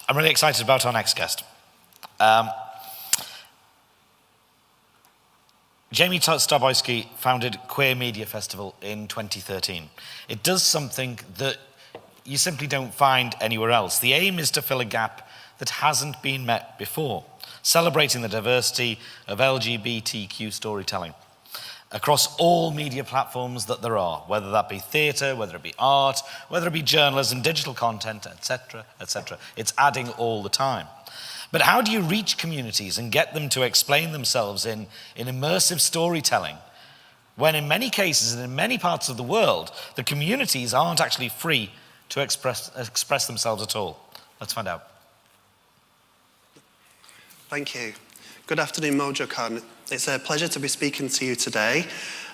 I'm really excited about our next guest. Jamie Starboisky founded Queer Media Festival in 2013. It does something that you simply don't find anywhere else. The aim is to fill a gap that hasn't been met before, celebrating the diversity of LGBTQ storytelling across all media platforms that there are, whether that be theatre, whether it be art, whether it be journalism, digital content, etc., etc. It's adding all the time. But how do you reach communities and get them to explain themselves in immersive storytelling when in many cases and in many parts of the world, the communities aren't actually free to express themselves at all? Let's find out. Thank you. Good afternoon, Mojocon. It's a pleasure to be speaking to you today.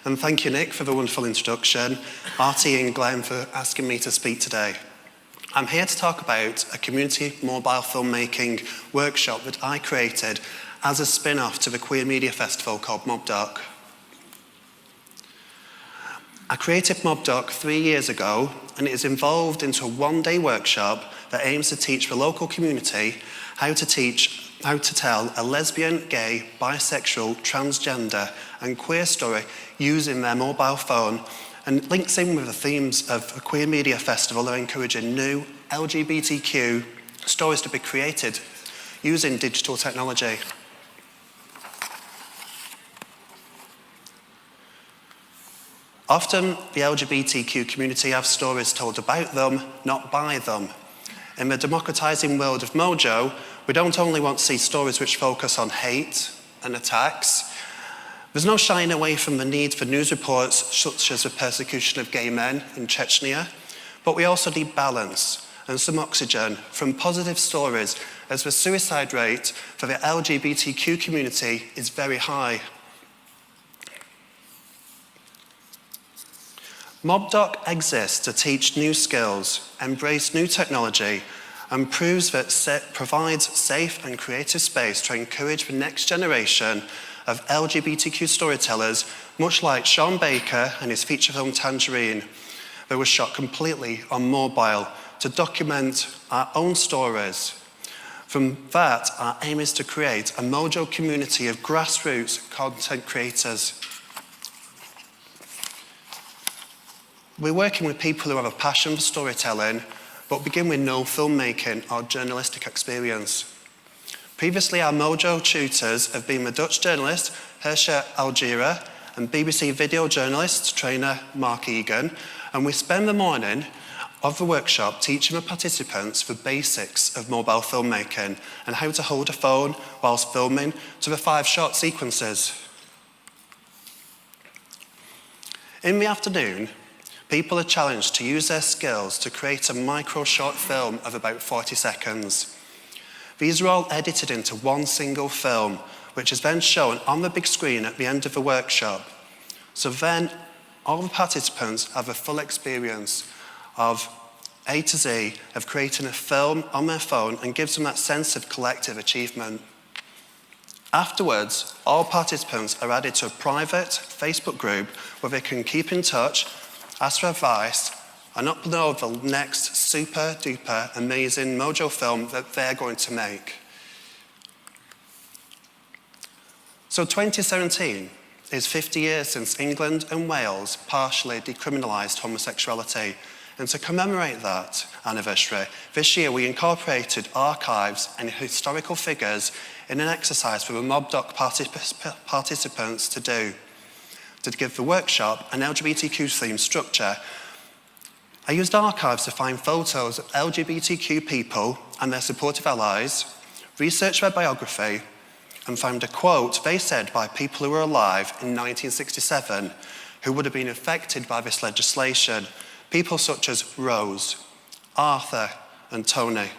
And thank you, Nick, for the wonderful introduction, Artie and Glenn for asking me to speak today. I'm here to talk about a community mobile filmmaking workshop that I created as a spin-off to the Queer Media Festival called MobDoc. I created MobDoc 3 years ago, and it is involved into a one-day workshop that aims to teach the local community how to tell a lesbian, gay, bisexual, transgender and queer story using their mobile phone, and links in with the themes of a Queer Media Festival that are encouraging new LGBTQ stories to be created using digital technology. Often, the LGBTQ community have stories told about them, not by them. In the democratising world of Mojo, we don't only want to see stories which focus on hate and attacks. There's no shying away from the need for news reports such as the persecution of gay men in Chechnya, but we also need balance and some oxygen from positive stories, as the suicide rate for the LGBTQ community is very high. MobDoc exists to teach new skills, embrace new technology, and proves that provides safe and creative space to encourage the next generation of LGBTQ storytellers, much like Sean Baker and his feature film Tangerine, that was shot completely on mobile to document our own stories. From that, our aim is to create a Mojo community of grassroots content creators. We're working with people who have a passion for storytelling, but begin with no filmmaking or journalistic experience. Previously, our Mojo tutors have been the Dutch journalist Hirsche Algira and BBC video journalist trainer Mark Egan, and we spend the morning of the workshop teaching the participants the basics of mobile filmmaking and how to hold a phone whilst filming to the 5 shot sequences. In the afternoon, people are challenged to use their skills to create a micro short film of about 40 seconds. These are all edited into one single film, which is then shown on the big screen at the end of the workshop. So then all the participants have a full experience of A to Z of creating a film on their phone, and gives them that sense of collective achievement. Afterwards, all participants are added to a private Facebook group where they can keep in touch, ask for advice, and upload the next super duper amazing Mojo film that they're going to make. So 2017 is 50 years since England and Wales partially decriminalised homosexuality. And to commemorate that anniversary, this year we incorporated archives and historical figures in an exercise for the MobDoc participants to do. To give the workshop an LGBTQ-themed structure, I used archives to find photos of LGBTQ people and their supportive allies, researched their biography, and found a quote they said by people who were alive in 1967 who would have been affected by this legislation. People such as Rose, Arthur, and Tony.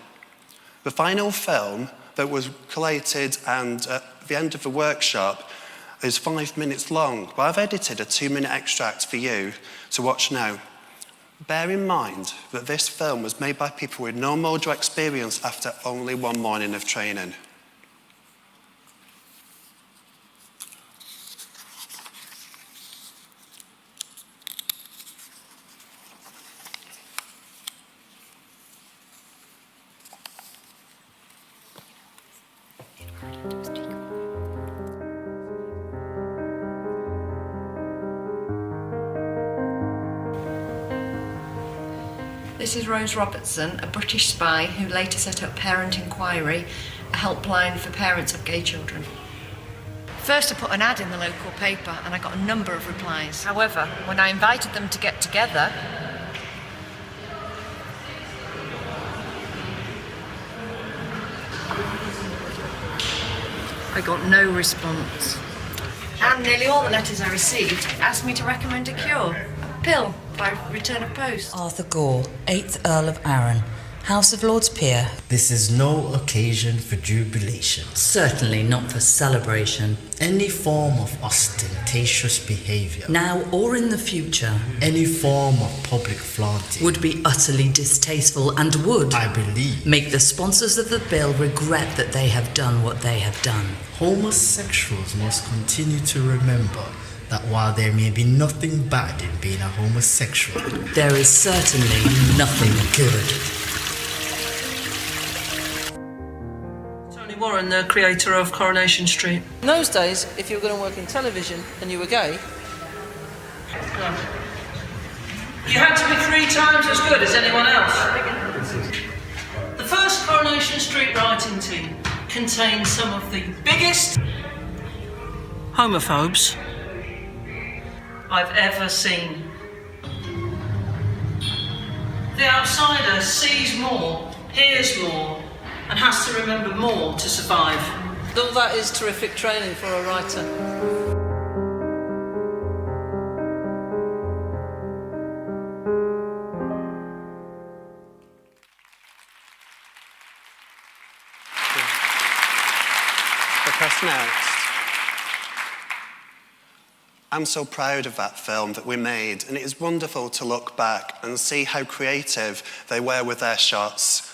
The final film that was collated and at the end of the workshop is 5 minutes long, but I've edited a 2-minute extract for you to watch now. Bear in mind that this film was made by people with no Mojo experience after only 1 morning of training. This is Rose Robertson, a British spy who later set up Parent Inquiry, a helpline for parents of gay children. First, I put an ad in the local paper and I got a number of replies. However, when I invited them to get together, I got no response. And nearly all the letters I received asked me to recommend a cure, a pill by return of post. Arthur Gore, 8th Earl of Arran, House of Lords Peer. This is no occasion for jubilation. Certainly not for celebration. Any form of ostentatious behaviour, Now or in the future, any form of public flaunting, would be utterly distasteful and would, I believe, make the sponsors of the bill regret that they have done what they have done. homosexuals must continue to remember that while there may be nothing bad in being a homosexual, There is certainly nothing good. Tony Warren, the creator of Coronation Street. In those days, if you were going to work in television and you were gay, You had to be 3 times as good as anyone else. The first Coronation Street writing team contained some of the biggest homophobes I've ever seen. The outsider sees more, hears more, and has to remember more to survive. all that is terrific training for a writer. Press next. I'm so proud of that film that we made, and it is wonderful to look back and see how creative they were with their shots.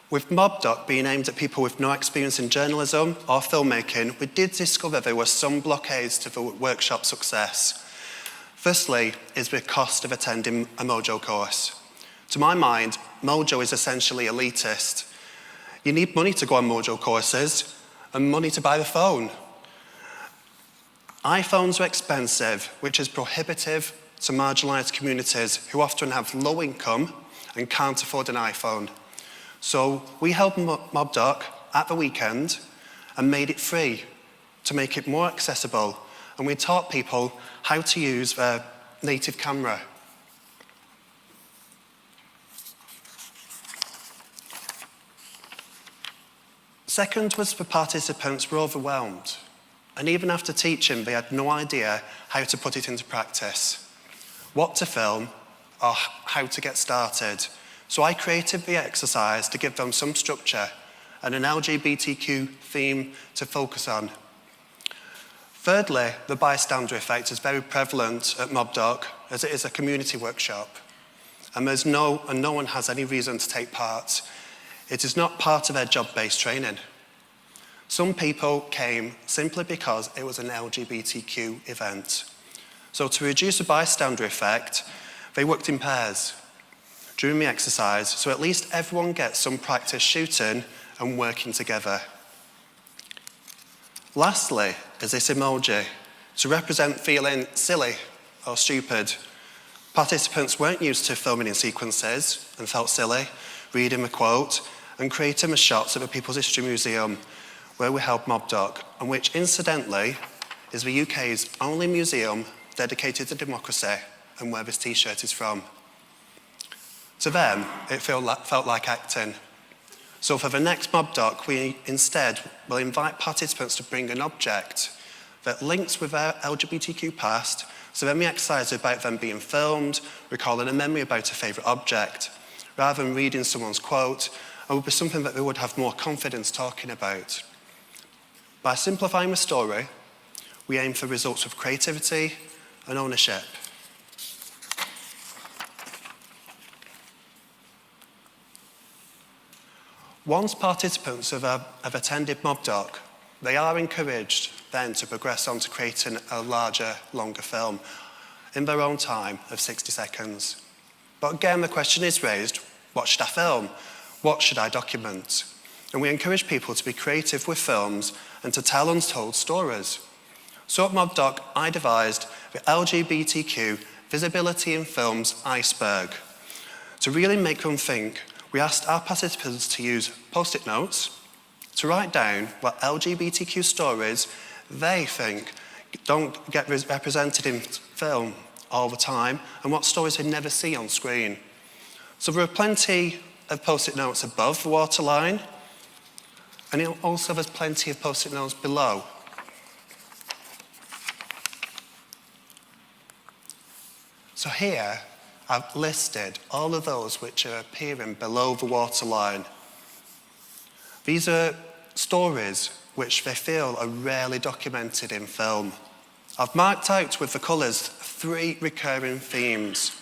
With MobDoc being aimed at people with no experience in journalism or filmmaking, we did discover there were some blockades to the workshop success. Firstly is the cost of attending a Mojo course. To my mind, Mojo is essentially elitist. You need money to go on Mojo courses and money to buy the phone. iPhones are expensive, which is prohibitive to marginalised communities who often have low income and can't afford an iPhone. So we held MobDoc at the weekend and made it free to make it more accessible, and we taught people how to use their native camera. Second was the participants were overwhelmed, and even after teaching, they had no idea how to put it into practice, what to film, or how to get started. So I created the exercise to give them some structure and an LGBTQ theme to focus on. Thirdly, the bystander effect is very prevalent at MobDoc, as it is a community workshop, and no one has any reason to take part. It is not part of their job-based training. Some people came simply because it was an LGBTQ event. So to reduce the bystander effect, they worked in pairs during the exercise, so at least everyone gets some practice shooting and working together. Lastly is this emoji, to represent feeling silly or stupid. Participants weren't used to filming in sequences and felt silly, reading a quote and creating the shots at the People's History Museum, where we held MobDoc, and which incidentally is the UK's only museum dedicated to democracy, and where this t-shirt is from. To them, it felt like acting. So for the next MobDoc, we instead will invite participants to bring an object that links with their LGBTQ past, so then we exercise about them being filmed, recalling a memory about a favourite object, rather than reading someone's quote, and would be something that they would have more confidence talking about. By simplifying the story, we aim for results of creativity and ownership. Once participants have attended MobDoc, they are encouraged then to progress on to creating a larger, longer film in their own time of 60 seconds. But again, the question is raised, what should I film? What should I document? And we encourage people to be creative with films and to tell untold stories. So at MobDoc, I devised the LGBTQ Visibility in Films iceberg. To really make them think, we asked our participants to use post-it notes to write down what LGBTQ stories they think don't get represented in film all the time and what stories they never see on screen. So there are plenty of post-it notes above the waterline, and also there's plenty of post-it notes below. So here, I've listed all of those which are appearing below the waterline. These are stories which they feel are rarely documented in film. I've marked out with the colours 3 recurring themes: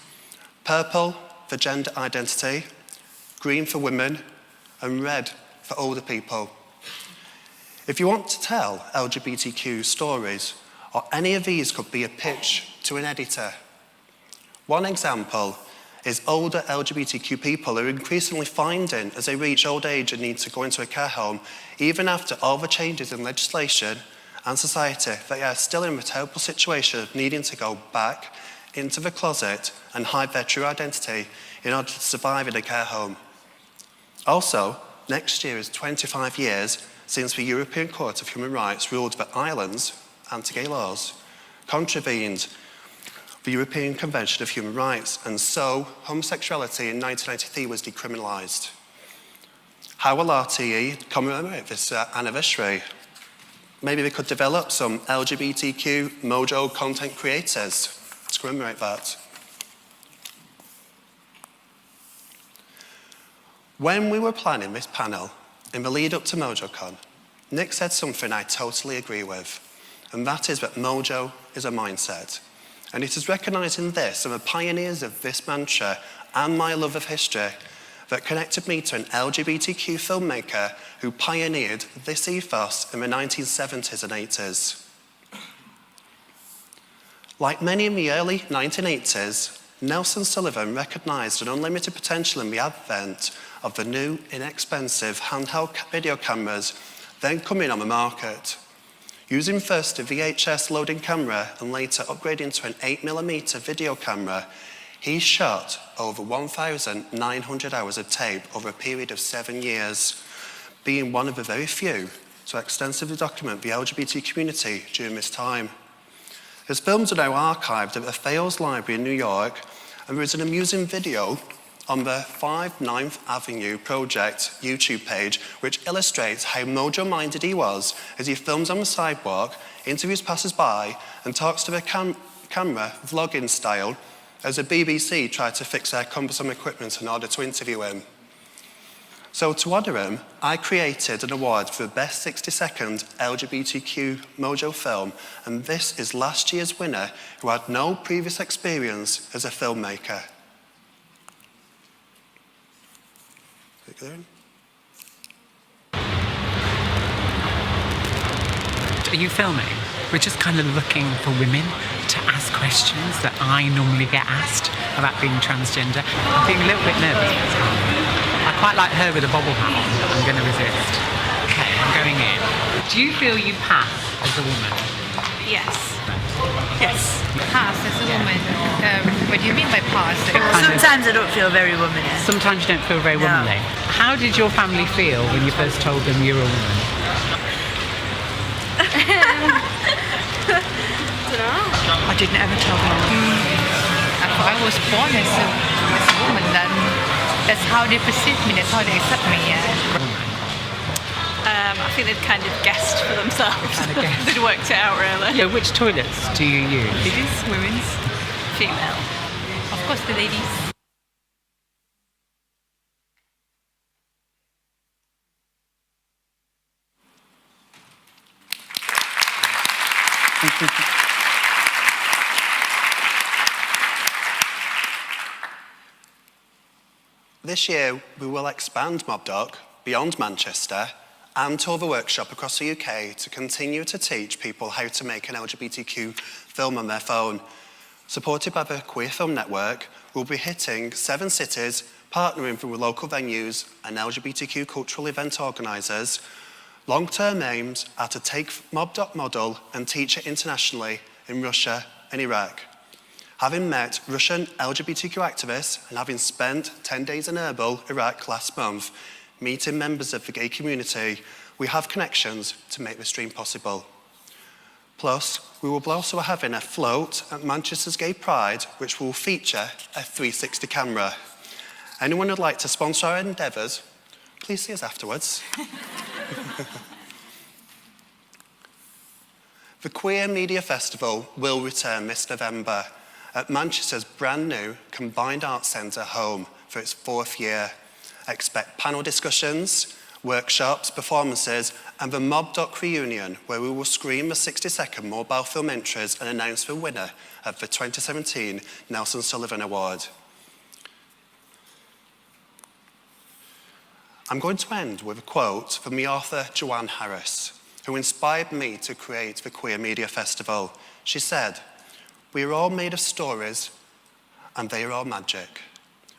purple for gender identity, green for women, and red for older people. If you want to tell LGBTQ stories, or any of these could be a pitch to an editor. One example is older LGBTQ people are increasingly finding, as they reach old age and need to go into a care home, even after all the changes in legislation and society, they are still in a terrible situation of needing to go back into the closet and hide their true identity in order to survive in a care home. Also, next year is 25 years since the European Court of Human Rights ruled that Ireland's anti-gay laws contravened the European Convention of Human Rights, and so homosexuality in 1993 was decriminalised. How will RTE commemorate this anniversary? Maybe we could develop some LGBTQ mojo content creators to commemorate that. When we were planning this panel, in the lead up to Mojocon, Nick said something I totally agree with, and that is that mojo is a mindset. And it is recognising this and the pioneers of this mantra and my love of history that connected me to an LGBTQ filmmaker who pioneered this ethos in the 1970s and 80s. Like many in the early 1980s, Nelson Sullivan recognised an unlimited potential in the advent of the new, inexpensive handheld video cameras then coming on the market. Using first a VHS loading camera and later upgrading to an 8mm video camera, he shot over 1,900 hours of tape over a period of 7 years, being one of the very few to extensively document the LGBT community during this time. His films are now archived at the Fales Library in New York, and there is an amusing video on the 5 9th Avenue Project YouTube page, which illustrates how mojo-minded he was as he films on the sidewalk, interviews passers-by, and talks to the camera vlogging style as the BBC tried to fix their cumbersome equipment in order to interview him. So to honour him, I created an award for the best 60-second LGBTQ mojo film, and this is last year's winner who had no previous experience as a filmmaker. Are you filming? We're just kind of looking for women to ask questions that I normally get asked about being transgender. I'm being a little bit nervous. I quite like her with a bobble hat on, but I'm going to resist. Okay, I'm going in. Do you feel you pass as a woman? Yes. Yes. Pass as a woman. What do you mean by pass? Sometimes I don't feel very womanly. Sometimes you don't feel very womanly. How did your family feel when you first told them you were a woman? I didn't ever tell them. If I was born as a woman, then that's how they perceive me, that's how they accept me, yeah. I think they've kind of guessed for themselves. They'd worked it out, really. Yeah, which toilets do you use? Ladies, women's, Female. of course the ladies. This year, we will expand MobDoc beyond Manchester and to other workshops across the UK to continue to teach people how to make an LGBTQ film on their phone. Supported by the Queer Film Network, we'll be hitting 7 cities, partnering with local venues and LGBTQ cultural event organisers. Long-term aims are to take MobDoc model and teach it internationally in Russia and Iraq. Having met Russian LGBTQ activists and having spent 10 days in Erbil, Iraq last month, meeting members of the gay community, we have connections to make this dream possible. Plus, we will also be having a float at Manchester's Gay Pride, which will feature a 360 camera. Anyone who'd like to sponsor our endeavours, please see us afterwards. The Queer Media Festival will return this November at Manchester's brand new Combined Arts Centre home for its 4th year. Expect panel discussions, workshops, performances, and the MobDoc reunion, where we will screen the 60-second mobile film entries and announce the winner of the 2017 Nelson Sullivan Award. I'm going to end with a quote from the author Joanne Harris, who inspired me to create the Queer Media Festival. She said, "We are all made of stories, and they are all magic.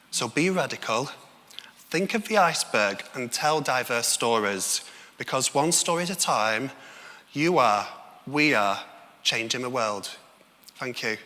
So be radical, think of the iceberg, and tell diverse stories, because one story at a time, we are changing the world." Thank you.